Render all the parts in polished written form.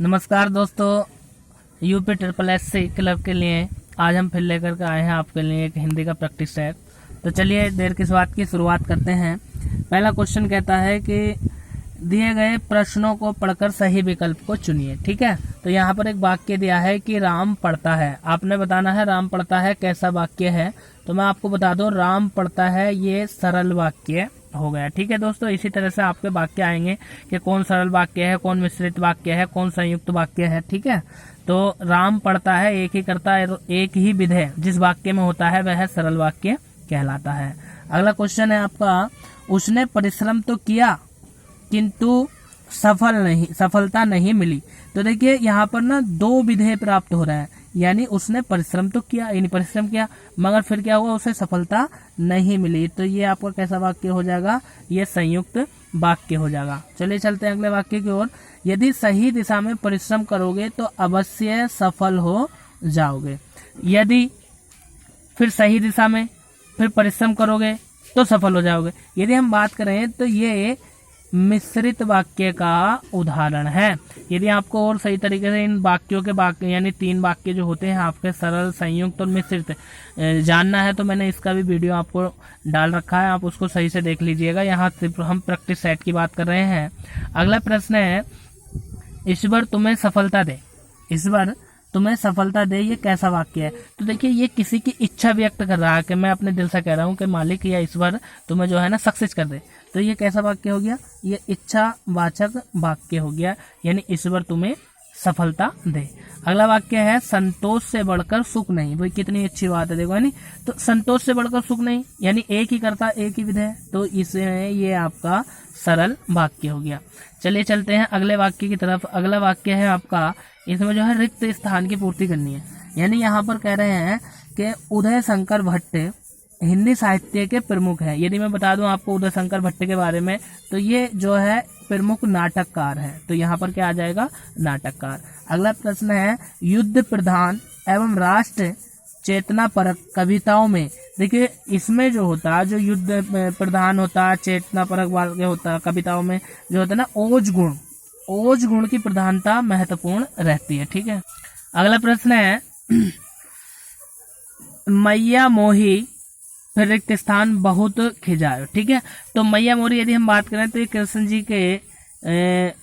नमस्कार दोस्तों, UP SSS club के लिए आज हम फिर लेकर के आए हैं आपके लिए एक हिंदी का प्रैक्टिस सेट। तो चलिए देर किस बात की शुरुआत करते हैं। पहला क्वेश्चन कहता है कि दिए गए प्रश्नों को पढ़कर सही विकल्प को चुनिए। ठीक है, तो यहाँ पर एक वाक्य दिया है कि राम पढ़ता है। आपने बताना है राम पढ़ता है कैसा वाक्य है। तो मैं आपको बता दूं, राम पढ़ता है ये सरल वाक्य हो गया। ठीक है दोस्तों, इसी तरह से आपके वाक्य आएंगे कि कौन सरल वाक्य है, कौन मिश्रित वाक्य है, कौन संयुक्त वाक्य है। ठीक है, तो राम पढ़ता है एक ही करता है, एक ही विधेय जिस वाक्य में होता है वह सरल वाक्य कहलाता है। अगला क्वेश्चन है आपका, उसने परिश्रम तो किया किंतु सफलता नहीं मिली। तो देखिए यहाँ पर ना दो विधेय प्राप्त हो रहा है, यानी उसने परिश्रम तो किया, यानी परिश्रम किया, मगर फिर क्या हुआ, उसे सफलता नहीं मिली। तो ये आपका कैसा वाक्य हो जाएगा, ये संयुक्त वाक्य हो जाएगा। चलिए चलते हैं अगले वाक्य की ओर। यदि सही दिशा में परिश्रम करोगे तो अवश्य सफल हो जाओगे। यदि फिर सही दिशा में फिर परिश्रम करोगे तो सफल हो जाओगे। यदि हम बात करें तो ये मिश्रित वाक्य का उदाहरण है। यदि आपको और सही तरीके से इन वाक्यों के वाक्य यानी 3 वाक्य जो होते हैं आपके सरल, संयुक्त और मिश्रित जानना है तो मैंने इसका भी वीडियो आपको डाल रखा है, आप उसको सही से देख लीजिएगा। यहाँ सिर्फ हम प्रैक्टिस सेट की बात कर रहे हैं। अगला प्रश्न है, ईश्वर तुम्हें सफलता दे। ईश्वर तुम्हें सफलता दे, ये कैसा वाक्य है। तो देखिए ये किसी की इच्छा व्यक्त कर रहा है कि मैं अपने दिल से कह रहा हूँ कि मालिक या ईश्वर तुम्हें जो है ना सक्सेस कर दे। तो ये कैसा वाक्य हो गया, ये इच्छावाचक वाक्य हो गया, यानी ईश्वर तुम्हें सफलता दे। अगला वाक्य है, संतोष से बढ़कर सुख नहीं। भाई कितनी अच्छी बात है, देखो है नी। तो संतोष से बढ़कर सुख नहीं, यानी एक ही करता एक ही विधेय, तो इसमें ये आपका सरल वाक्य हो गया। चलिए चलते हैं अगले वाक्य की तरफ। अगला वाक्य है आपका, इसमें जो है रिक्त स्थान की पूर्ति करनी है। यानी यहाँ पर कह रहे हैं कि उदय शंकर भट्ट हिंदी साहित्य के प्रमुख है। यदि मैं बता दूं आपको उदय शंकर भट्ट के बारे में, तो ये जो है प्रमुख नाटककार है। तो यहाँ पर क्या आ जाएगा, नाटककार। अगला प्रश्न है, युद्ध प्रधान एवं राष्ट्र चेतना परक कविताओं में। देखिए इसमें जो होता है, जो युद्ध प्रधान होता है, चेतना परक वाक्य होता है, कविताओं में जो होता है ना ओज गुण की प्रधानता महत्वपूर्ण रहती है। ठीक है, अगला प्रश्न है, मैया मोही फिर रिक्त स्थान बहुत खिजायो। ठीक है, तो मैया मोरी यदि हम बात करें तो ये कृष्ण जी के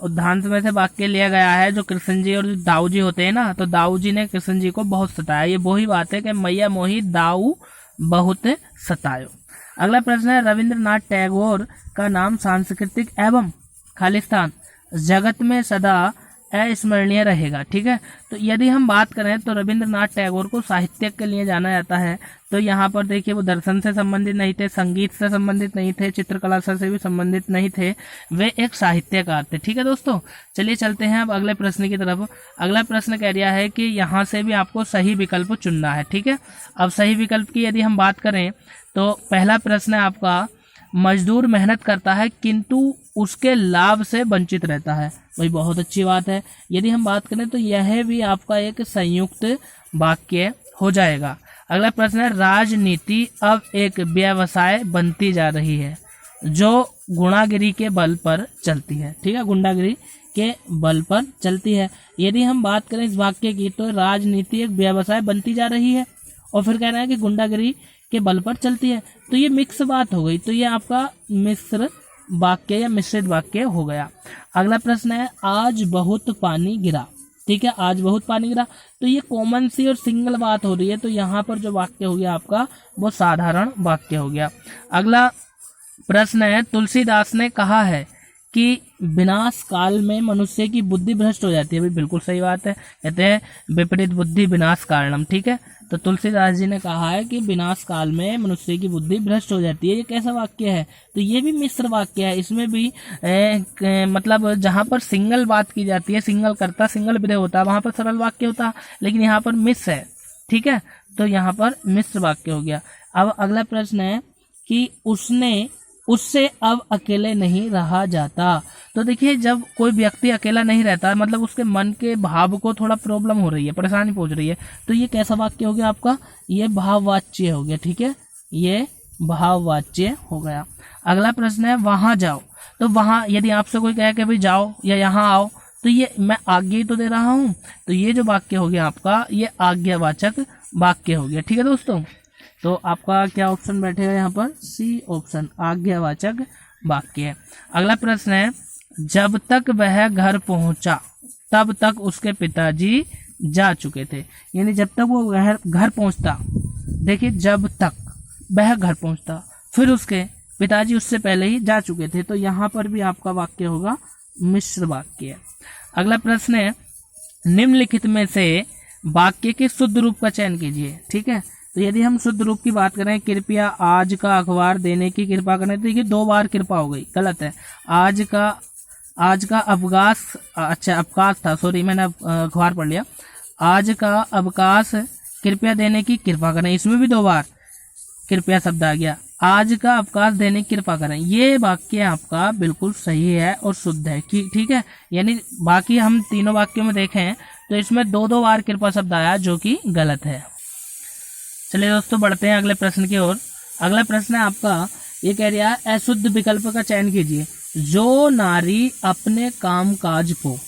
उद्धांत में से वाक्य लिया गया है। जो कृष्ण जी और दाऊ जी होते हैं ना, तो दाऊ जी ने कृष्ण जी को बहुत सताया। ये वही बात है कि मैया मोही दाऊ बहुत सतायो। अगला प्रश्न है, रविंद्रनाथ टैगोर का नाम सांस्कृतिक एवं खालिस्तान जगत में सदा अस्मरणीय रहेगा। ठीक है, तो यदि हम बात करें तो रविंद्रनाथ टैगोर को साहित्य के लिए जाना जाता है। तो यहाँ पर देखिए वो दर्शन से संबंधित नहीं थे, संगीत से संबंधित नहीं थे, चित्रकला से भी संबंधित नहीं थे, वे एक साहित्यकार थे। ठीक है दोस्तों, चलिए चलते हैं अब अगले प्रश्न की तरफ। अगला प्रश्न कह दिया है कि यहाँ से भी आपको सही विकल्प चुनना है। ठीक है, अब सही विकल्प की यदि हम बात करें तो पहला प्रश्न है आपका, मजदूर मेहनत करता है किंतु उसके लाभ से वंचित रहता है। वही बहुत अच्छी बात है। यदि हम बात करें तो यह भी आपका एक संयुक्त वाक्य हो जाएगा। अगला प्रश्न है, राजनीति अब एक व्यवसाय बनती जा रही है जो गुंडागिरी के बल पर चलती है। ठीक है, गुंडागिरी के बल पर चलती है। यदि हम बात करें इस वाक्य की तो राजनीति एक व्यवसाय बनती जा रही है और फिर कह रहा है कि गुंडागिरी के बल पर चलती है। तो ये मिक्स बात हो गई, तो ये आपका मिश्र वाक्य या मिश्रित वाक्य हो गया। अगला प्रश्न है, आज बहुत पानी गिरा। ठीक है, आज बहुत पानी गिरा, तो ये कॉमन सी और सिंगल बात हो रही है। तो यहाँ पर जो वाक्य हो गया आपका वो साधारण वाक्य हो गया। अगला प्रश्न है, तुलसीदास ने कहा है कि विनाश काल में मनुष्य की बुद्धि भ्रष्ट हो जाती है। भी बिल्कुल सही बात है, कहते हैं विपरीत बुद्धि विनाश कारणम। ठीक है, तो तुलसीदास जी ने कहा है कि विनाश काल में मनुष्य की बुद्धि भ्रष्ट हो जाती है। ये कैसा वाक्य है, तो ये भी मिश्र वाक्य है। इसमें भी मतलब जहाँ पर सिंगल बात की जाती है, सिंगल कर्ता सिंगल विधेय होता है, वहां पर सरल वाक्य होता है, लेकिन यहाँ पर मिश्र है। ठीक है, तो यहाँ पर मिश्र वाक्य हो गया। अब अगला प्रश्न है कि उससे अब अकेले नहीं रहा जाता। तो देखिए जब कोई व्यक्ति अकेला नहीं रहता, मतलब उसके मन के भाव को थोड़ा प्रॉब्लम हो रही है, परेशानी पहुंच रही है, तो ये कैसा वाक्य हो गया आपका, ये भाववाच्य हो गया। ठीक है, ये भाववाच्य हो गया। अगला प्रश्न है, वहां जाओ। तो वहां यदि आपसे कोई कहे कि भाई जाओ या यहाँ आओ, तो ये मैं आज्ञा ही तो दे रहा हूँ, तो ये जो वाक्य हो गया आपका ये आज्ञावाचक वाक्य हो गया। ठीक है दोस्तों, तो आपका क्या ऑप्शन बैठेगा यहाँ पर, सी ऑप्शन, आज्ञावाचक वाक्य है। अगला प्रश्न है, जब तक वह घर पहुंचा तब तक उसके पिताजी जा चुके थे। यानी जब तक वो घर पहुंचता, देखिए जब तक वह घर पहुंचता, फिर उसके पिताजी उससे पहले ही जा चुके थे, तो यहाँ पर भी आपका वाक्य होगा मिश्र वाक्य। अगला प्रश्न है, निम्नलिखित में से वाक्य के शुद्ध रूप का चयन कीजिए। ठीक है, तो यदि हम शुद्ध रूप की बात करें, कृपया आज का अखबार देने की कृपा करें, तो देखिए 2 बार कृपा हो गई, गलत है। आज का अवकाश, अच्छा अवकाश था, सॉरी मैंने अखबार पढ़ लिया। आज का अवकाश कृपया देने की कृपा करें, इसमें भी 2 बार कृपया शब्द आ गया। आज का अवकाश देने की कृपा करें, ये वाक्य आपका बिल्कुल सही है और शुद्ध है। ठीक है, यानी बाकी हम तीनों वाक्यों में देखें तो इसमें 2 बार कृपा शब्द आया, जो कि गलत है। चलिए दोस्तों बढ़ते हैं अगले प्रश्न की ओर। अगला प्रश्न है आपका, ये कह रहा है अशुद्ध विकल्प का चयन कीजिए। जो नारी अपने कामकाज को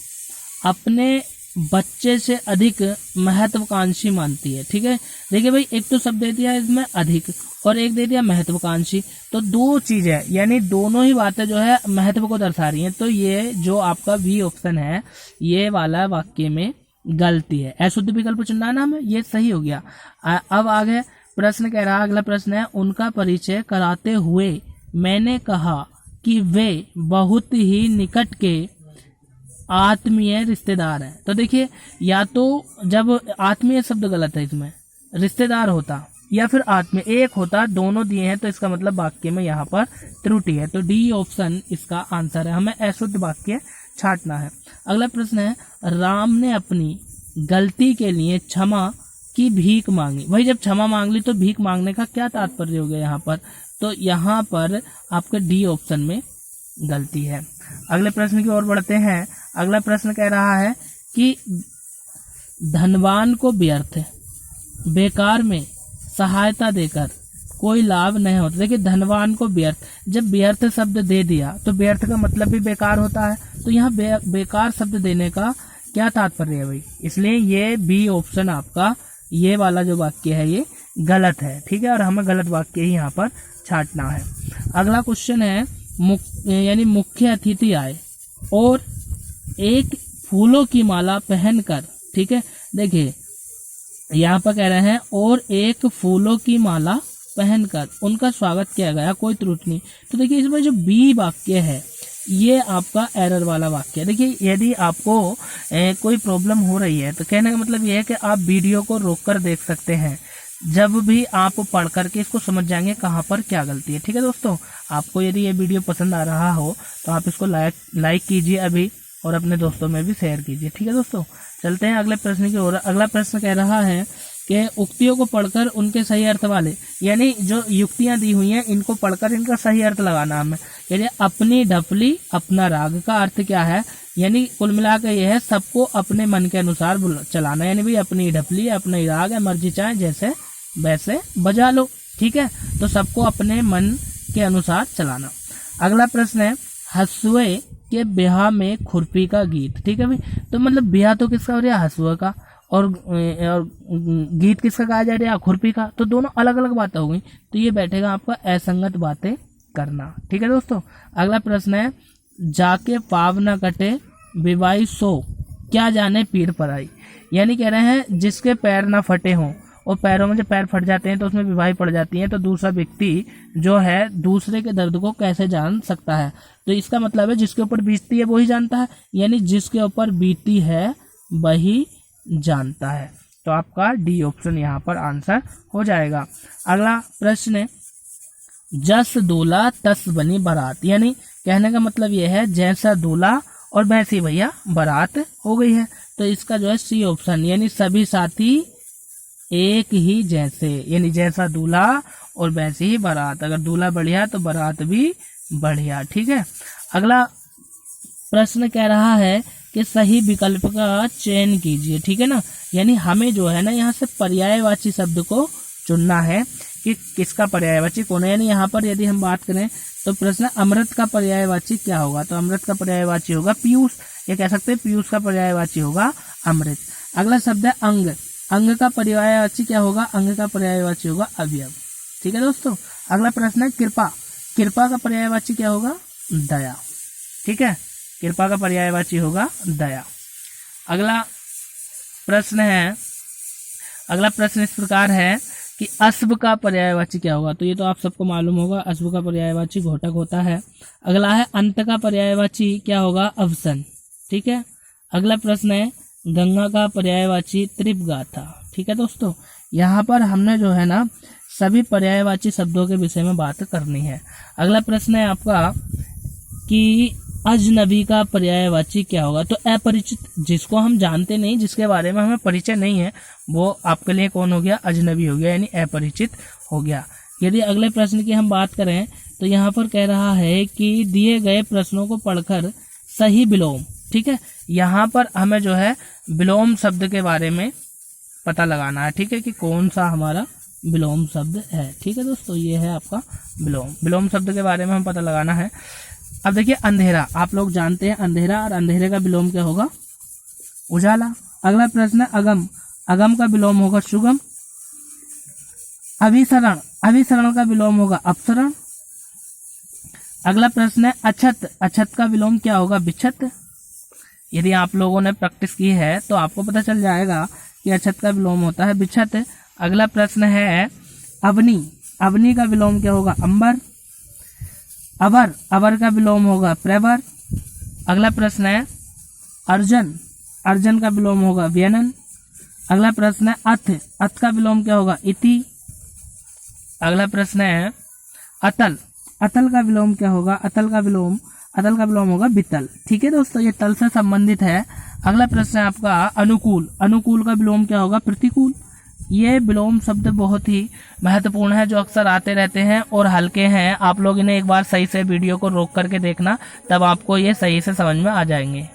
अपने बच्चे से अधिक महत्वाकांक्षी मानती है। ठीक है, देखिए भाई एक तो शब्द दे दिया इसमें अधिक और एक दे दिया महत्वाकांक्षी, तो 2 चीज है, यानी दोनों ही बातें जो है महत्व को दर्शा रही हैं। तो ये जो आपका बी ऑप्शन है ये वाला वाक्य में गलती है, अशुद्ध विकल्प चुनना है ना हमें, ये सही हो गया। अब आगे प्रश्न कह रहा, अगला प्रश्न है, उनका परिचय कराते हुए मैंने कहा कि वे बहुत ही निकट के आत्मीय रिश्तेदार हैं। तो देखिए या तो जब आत्मीय शब्द गलत है, इसमें रिश्तेदार होता या फिर आत्मीय, एक होता, दोनों दिए हैं, तो इसका मतलब वाक्य में यहाँ पर त्रुटि है। तो डी ऑप्शन इसका आंसर है, हमें अशुद्ध वाक्य छांटना है। अगला प्रश्न है, राम ने अपनी गलती के लिए क्षमा की भीख मांगी। भाई जब क्षमा मांग ली तो भीख मांगने का क्या तात्पर्य हो गया यहाँ पर, तो यहाँ पर आपके डी ऑप्शन में गलती है। अगले प्रश्न की ओर बढ़ते हैं। अगला प्रश्न कह रहा है कि धनवान को व्यर्थ बेकार में सहायता देकर कोई लाभ नहीं होता। देखिए धनवान को व्यर्थ, जब व्यर्थ शब्द दे दिया तो व्यर्थ का मतलब भी बेकार होता है, तो यहाँ बेकार शब्द देने का क्या तात्पर्य है भाई, इसलिए ये बी ऑप्शन आपका ये वाला जो वाक्य है ये गलत है। ठीक है, और हमें गलत वाक्य ही यहाँ पर छांटना है। अगला क्वेश्चन है, यानी मुख्य अतिथि आए और एक फूलों की माला पहनकर, ठीक है देखिए यहाँ पर कह रहे हैं और एक फूलों की माला पहनकर उनका स्वागत किया गया, कोई त्रुटि नहीं। तो देखिए इसमें जो बी वाक्य है ये आपका एरर वाला वाक्य है। देखिए यदि आपको कोई प्रॉब्लम हो रही है तो कहने का मतलब ये है कि आप वीडियो को रोककर देख सकते हैं, जब भी आप पढ़ करके इसको समझ जाएंगे कहाँ पर क्या गलती है। ठीक है दोस्तों, आपको यदि ये वीडियो पसंद आ रहा हो तो आप इसको लाइक कीजिए अभी और अपने दोस्तों में भी शेयर कीजिए। ठीक है दोस्तों, चलते हैं अगले प्रश्न की ओर। अगला प्रश्न कह रहा है कि उक्तियों को पढ़कर उनके सही अर्थ वाले, यानी जो युक्तियां दी हुई हैं इनको पढ़कर इनका सही अर्थ लगाना हमें। यानी अपनी ढपली अपना राग का अर्थ क्या है, यानी कुल मिलाकर यह है सबको अपने मन के अनुसार चलाना, यानी भाई अपनी ढपली अपना राग है, मर्जी चाहे जैसे वैसे बजा लो। ठीक है, तो सबको अपने मन के अनुसार चलाना। अगला प्रश्न है, हसुए के ब्याह में खुरपी का गीत। ठीक है भाई, तो मतलब ब्याह तो किसका हो रहा है, हसुआ का, और गीत किसका गाया जा रहा है, खुरपी का, तो दोनों अलग अलग बातें हो गई, तो ये बैठेगा आपका असंगत बातें करना। ठीक है दोस्तों, अगला प्रश्न है, जाके पाव न कटे विवाही सो क्या जाने पीर पर आई। यानी कह रहे हैं जिसके पैर ना फटे हों, और पैरों में जब पैर फट जाते हैं तो उसमें बीमारी पड़ जाती है, तो दूसरा व्यक्ति जो है दूसरे के दर्द को कैसे जान सकता है। तो इसका मतलब है जिसके ऊपर बीतती है वही जानता है, यानी जिसके ऊपर बीती है वही जानता है। तो आपका डी ऑप्शन यहाँ पर आंसर हो जाएगा। अगला प्रश्न, जस दूल्हा तस बनी बारात, यानी कहने का मतलब यह है जैसा दूल्हा और वैसी भैया बारात हो गई है। तो इसका जो है सी ऑप्शन, यानी सभी साथी एक ही जैसे, यानी जैसा दूल्हा और वैसी ही बारात, अगर दूल्हा बढ़िया तो बारात भी बढ़िया। ठीक है, अगला प्रश्न कह रहा है कि सही विकल्प का चयन कीजिए। ठीक है ना, यानी हमें जो है ना यहाँ से पर्यायवाची शब्द को चुनना है कि किसका पर्यायवाची कौन है। यानी यहाँ पर यदि हम बात करें तो प्रश्न अमृत का पर्यायवाची क्या होगा, तो अमृत का पर्यायवाची होगा पीयूष, ये कह सकते हैं पीयूष का पर्यायवाची होगा अमृत। अगला शब्द है अंग। अंग का पर्यायवाची क्या होगा? अंग का पर्यायवाची होगा अवयव। ठीक है दोस्तों। अगला प्रश्न है कृपा। कृपा का पर्यायवाची क्या होगा? दया। ठीक है, कृपा का पर्यायवाची होगा दया। अगला प्रश्न इस प्रकार है कि अश्व का पर्यायवाची क्या होगा? तो ये तो आप सबको मालूम होगा, अश्व का पर्यायवाची घोटक होता है। अगला है अंत का पर्यायवाची क्या होगा? अवसन। ठीक है। अगला प्रश्न है गंगा का पर्यायवाची त्रिपगाथा। ठीक है दोस्तों, यहाँ पर हमने जो है ना सभी पर्यायवाची शब्दों के विषय में बात करनी है। अगला प्रश्न है आपका कि अजनबी का पर्यायवाची क्या होगा? तो अपरिचित, जिसको हम जानते नहीं, जिसके बारे में हमें परिचय नहीं है, वो आपके लिए कौन हो गया? अजनबी हो गया, यानी अपरिचित हो गया। यदि अगले प्रश्न की हम बात करें तो यहाँ पर कह रहा है कि दिए गए प्रश्नों को पढ़कर सही विलोम। ठीक है, यहाँ पर हमें जो है विलोम शब्द के बारे में पता लगाना है। ठीक है, कि कौन सा हमारा विलोम शब्द है। ठीक है दोस्तों, ये है आपका विलोम शब्द के बारे में हम पता लगाना है। अब देखिए अंधेरा, आप लोग जानते हैं अंधेरा, और अंधेरे का विलोम क्या होगा? उजाला। अगला प्रश्न है अगम। अगम का विलोम होगा सुगम। अभिसरण, अभिसरण का विलोम होगा अपसरण। अगला प्रश्न है अछत। अछत का विलोम क्या होगा? विछत। यदि आप लोगों ने प्रैक्टिस की है तो आपको पता चल जाएगा कि अछत का विलोम होता है विछत। अगला प्रश्न है अवनी। अवनी का विलोम क्या होगा? अंबर। अवर, अवर का विलोम होगा प्रवर। अगला प्रश्न है अर्जन। अर्जन का विलोम होगा व्यनन। अगला प्रश्न है अथ। अथ का विलोम क्या होगा? इति। अगला प्रश्न है अतल। अतल का विलोम क्या होगा? अतल का विलोम होगा वितल। ठीक है दोस्तों, ये तल से संबंधित है। अगला प्रश्न है आपका अनुकूल। अनुकूल का विलोम क्या होगा? प्रतिकूल। ये विलोम शब्द बहुत ही महत्वपूर्ण है, जो अक्सर आते रहते हैं और हल्के हैं। आप लोग इन्हें एक बार सही से वीडियो को रोक करके देखना, तब आपको ये सही से समझ में आ जाएंगे।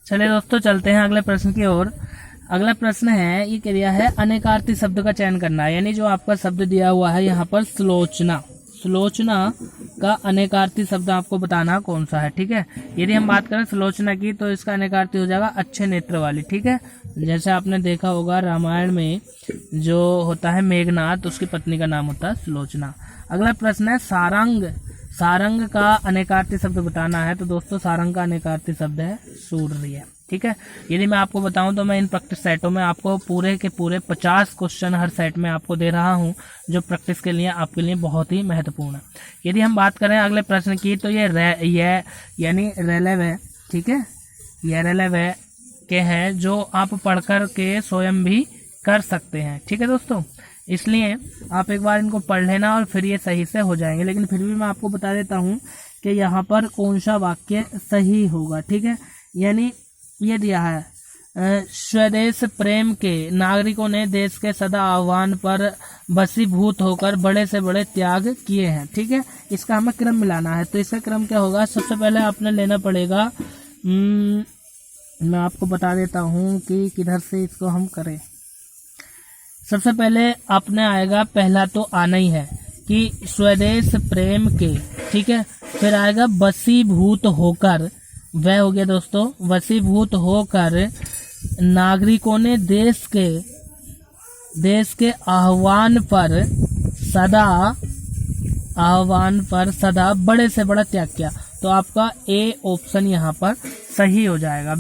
चलिए दोस्तों, चलते हैं अगले प्रश्न की ओर। अगला प्रश्न है, ये क्रिया है अनेकार्थी शब्द का चयन करना, यानी जो आपका शब्द दिया हुआ है यहाँ पर सुलोचना। सुलोचना का अनेकार्थी शब्द आपको बताना कौन सा है। ठीक है, यदि हम बात करें सुलोचना की तो इसका अनेकार्थी हो जाएगा अच्छे नेत्र वाली। ठीक है, जैसे आपने देखा होगा रामायण में जो होता है मेघनाथ, उसकी पत्नी का नाम होता है सुलोचना। अगला प्रश्न है सारंग। सारंग का अनेकार्थी शब्द बताना है। तो दोस्तों सारंग का अनेकार्थी शब्द है सूर्य। ठीक है, यदि मैं आपको बताऊं तो मैं इन प्रैक्टिस सेटों में आपको पूरे के पूरे 50 क्वेश्चन हर सेट में आपको दे रहा हूं, जो प्रैक्टिस के लिए आपके लिए बहुत ही महत्वपूर्ण है। यदि हम बात करें अगले प्रश्न की तो ये यानी रेलेव है। ठीक है, ये रेलेव है के हैं जो आप पढ़कर के स्वयं भी कर सकते हैं। ठीक है दोस्तों, इसलिए आप एक बार इनको पढ़ लेना और फिर ये सही से हो जाएंगे। लेकिन फिर भी मैं आपको बता देता हूँ कि यहाँ पर कौन सा वाक्य सही होगा। ठीक है, यानी ये दिया है स्वदेश प्रेम के नागरिकों ने देश के सदा आह्वान पर बसीभूत होकर बड़े से बड़े त्याग किए हैं। ठीक है, इसका हमें क्रम मिलाना है। तो इसका क्रम क्या होगा? सबसे पहले आपने लेना पड़ेगा, मैं आपको बता देता हूँ कि किधर से इसको हम करें। सबसे पहले आपने आएगा, पहला तो आना ही है कि स्वदेश प्रेम के। ठीक है, फिर आएगा वशीभूत होकर, वह हो गया दोस्तों वशीभूत होकर नागरिकों ने देश के आह्वान पर सदा बड़े से बड़ा त्याग किया। तो आपका ए ऑप्शन यहाँ पर सही हो जाएगा।